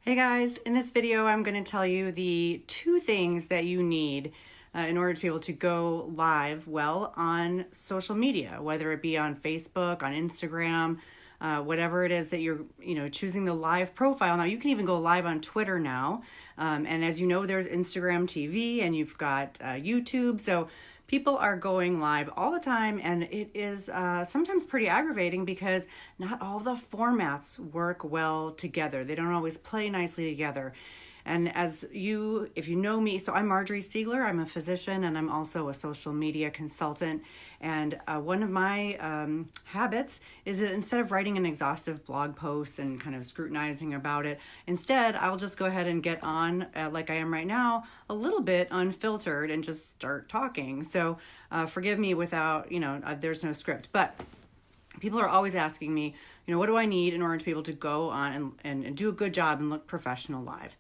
Hey guys, in this video I'm going to tell you the two things that you need in order to be able to go live well on social media, whether it be on Facebook, on Instagram, whatever it is that you're choosing the live profile. Now you can even go live on Twitter now, and as you know, there's Instagram TV and you've got YouTube, so people are going live all the time, and it is sometimes pretty aggravating because not all the formats work well together. They don't always play nicely together. And if you know me, so I'm Marjorie Stiegler. I'm a physician and I'm also a social media consultant. And one of my habits is that instead of writing an exhaustive blog post and kind of scrutinizing about it, instead I'll just go ahead and get on, like I am right now, a little bit unfiltered and just start talking. So forgive me without, there's no script. But people are always asking me, what do I need in order to be able to go on and do a good job and look professional live?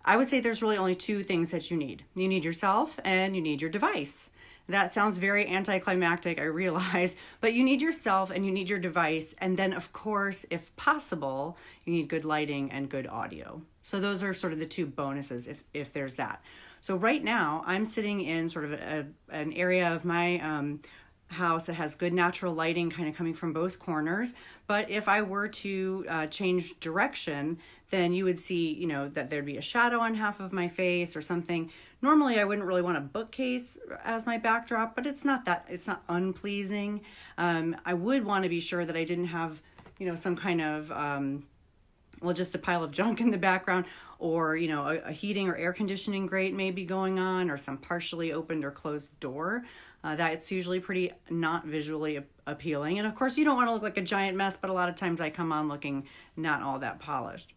I would say there's really only two things that you need. You need yourself and you need your device. That sounds very anticlimactic, I realize, but you need yourself and you need your device. And then, of course, if possible, you need good lighting and good audio. So those are sort of the two bonuses if there's that. So right now, I'm sitting in sort of an area of my house that has good natural lighting kind of coming from both corners. But if I were to change direction, then you would see, that there'd be a shadow on half of my face or something. Normally, I wouldn't really want a bookcase as my backdrop, but it's not unpleasing. I would want to be sure that I didn't have, some kind of, just a pile of junk in the background, or, a heating or air conditioning grate maybe going on, or some partially opened or closed door. That's usually pretty not visually appealing. And of course, you don't want to look like a giant mess, but a lot of times I come on looking not all that polished.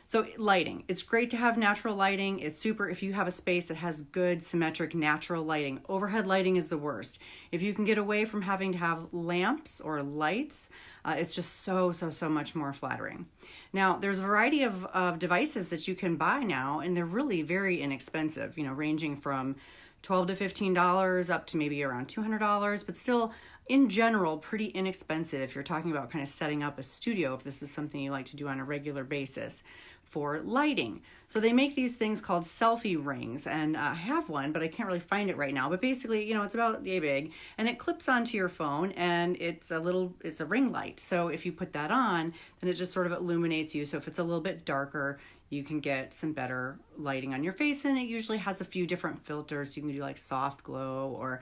So lighting, it's great to have natural lighting. It's super if you have a space that has good symmetric natural lighting. Overhead lighting is the worst. If you can get away from having to have lamps or lights, it's just so much more flattering. Now, there's a variety of devices that you can buy now, and they're really very inexpensive, ranging from $12 to $15 up to maybe around $200, but still in general pretty inexpensive if you're talking about kind of setting up a studio, if this is something you like to do on a regular basis for lighting. So they make these things called selfie rings, and I have one, but I can't really find it right now. But basically, it's about yay big, and it clips onto your phone, and it's a ring light. So if you put that on, then it just sort of illuminates you. So if it's a little bit darker, you can get some better lighting on your face, and it usually has a few different filters. You can do like soft glow or,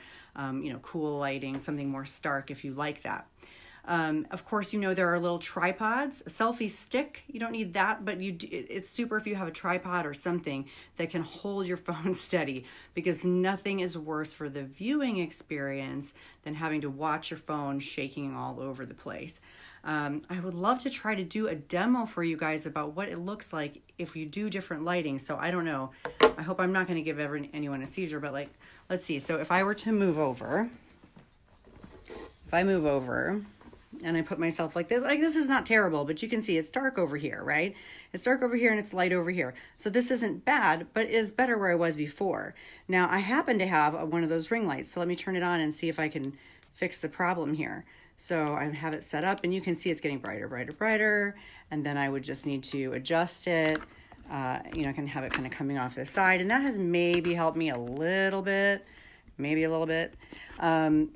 cool lighting, something more stark if you like that. Of course, there are little tripods, a selfie stick. You don't need that, but it's super if you have a tripod or something that can hold your phone steady, because nothing is worse for the viewing experience than having to watch your phone shaking all over the place. I would love to try to do a demo for you guys about what it looks like if you do different lighting. So I don't know. I hope I'm not going to give anyone a seizure, but let's see. So if I were to move over, and I put myself like this is not terrible, but you can see it's dark over here, right? It's dark over here and it's light over here. So this isn't bad, but is better where I was before. Now I happen to have one of those ring lights. So let me turn it on and see if I can fix the problem here. So I have it set up, and you can see it's getting brighter, brighter, brighter. And then I would just need to adjust it. I can have it kind of coming off the side, and that has maybe helped me a little bit, maybe a little bit. And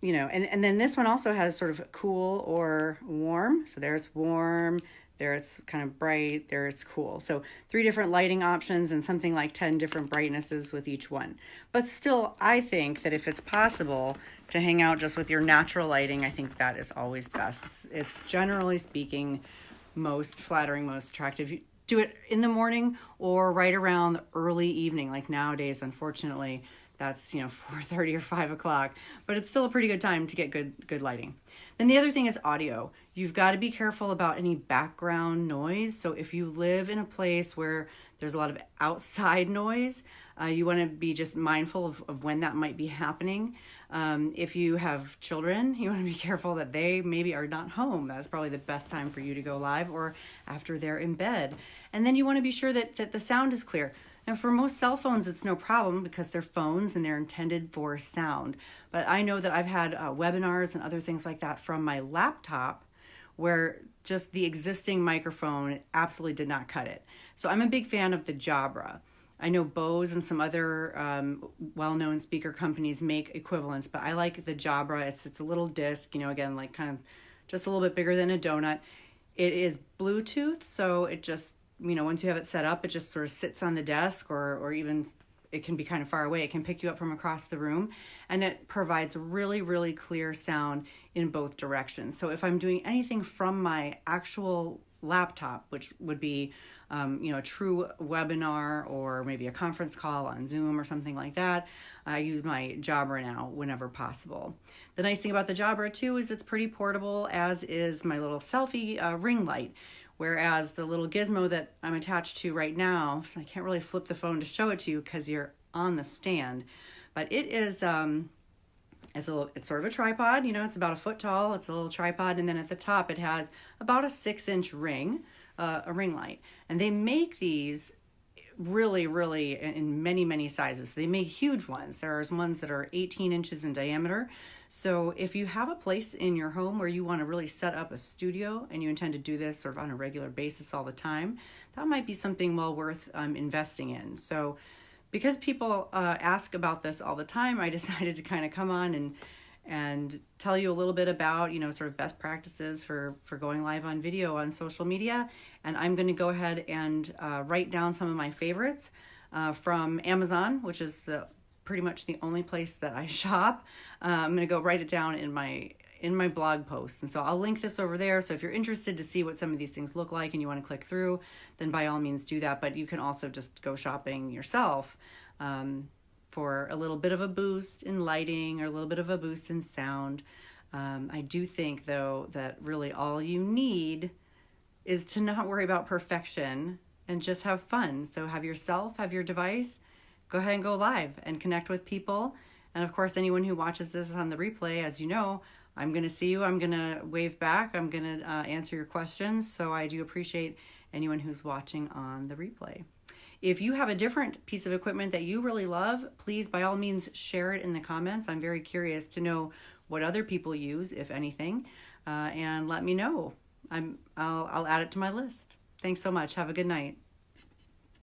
then this one also has sort of cool or warm. So there it's warm, there it's kind of bright, there it's cool. So 3 different lighting options and something like 10 different brightnesses with each one. But still, I think that if it's possible to hang out just with your natural lighting, I think that is always best. It's generally speaking most flattering, most attractive. You do it in the morning or right around the early evening, like nowadays, unfortunately. That's 4:30 or 5 o'clock, but it's still a pretty good time to get good lighting. Then the other thing is audio. You've got to be careful about any background noise. So if you live in a place where there's a lot of outside noise, you want to be just mindful of when that might be happening. If you have children, you want to be careful that they maybe are not home. That's probably the best time for you to go live, or after they're in bed. And then you want to be sure that the sound is clear. Now, for most cell phones, it's no problem because they're phones and they're intended for sound. But I know that I've had webinars and other things like that from my laptop where just the existing microphone absolutely did not cut it. So I'm a big fan of the Jabra. I know Bose and some other well-known speaker companies make equivalents, but I like the Jabra. It's a little disc, again, like kind of just a little bit bigger than a donut. It is Bluetooth, so it just, once you have it set up, it just sort of sits on the desk, or even it can be kind of far away. It can pick you up from across the room, and it provides really, really clear sound in both directions. So if I'm doing anything from my actual laptop, which would be a true webinar or maybe a conference call on Zoom or something like that, I use my Jabra now whenever possible. The nice thing about the Jabra too is it's pretty portable, as is my little selfie ring light. Whereas the little gizmo that I'm attached to right now, so I can't really flip the phone to show it to you because you're on the stand, but it is it's sort of a tripod. It's about a foot tall. It's a little tripod, and then at the top it has about a 6-inch ring, a ring light. And they make these really, really in many, many sizes. They make huge ones. There's ones that are 18 inches in diameter. So if you have a place in your home where you want to really set up a studio and you intend to do this sort of on a regular basis all the time, that might be something well worth investing in. So because people ask about this all the time, I decided to kind of come on and tell you a little bit about, sort of best practices for going live on video on social media. And I'm going to go ahead and write down some of my favorites from Amazon, which is pretty much the only place that I shop. I'm going to go write it down in my blog post. And so I'll link this over there. So if you're interested to see what some of these things look like and you want to click through, then by all means do that. But you can also just go shopping yourself for a little bit of a boost in lighting or a little bit of a boost in sound. I do think, though, that really all you need is to not worry about perfection and just have fun. So have your device, go ahead and go live and connect with people. And of course, anyone who watches this on the replay, as you know, I'm going to see you. I'm going to wave back. I'm going to answer your questions. So I do appreciate anyone who's watching on the replay. If you have a different piece of equipment that you really love, please, by all means, share it in the comments. I'm very curious to know what other people use, if anything, and let me know. I'll add it to my list. Thanks so much. Have a good night.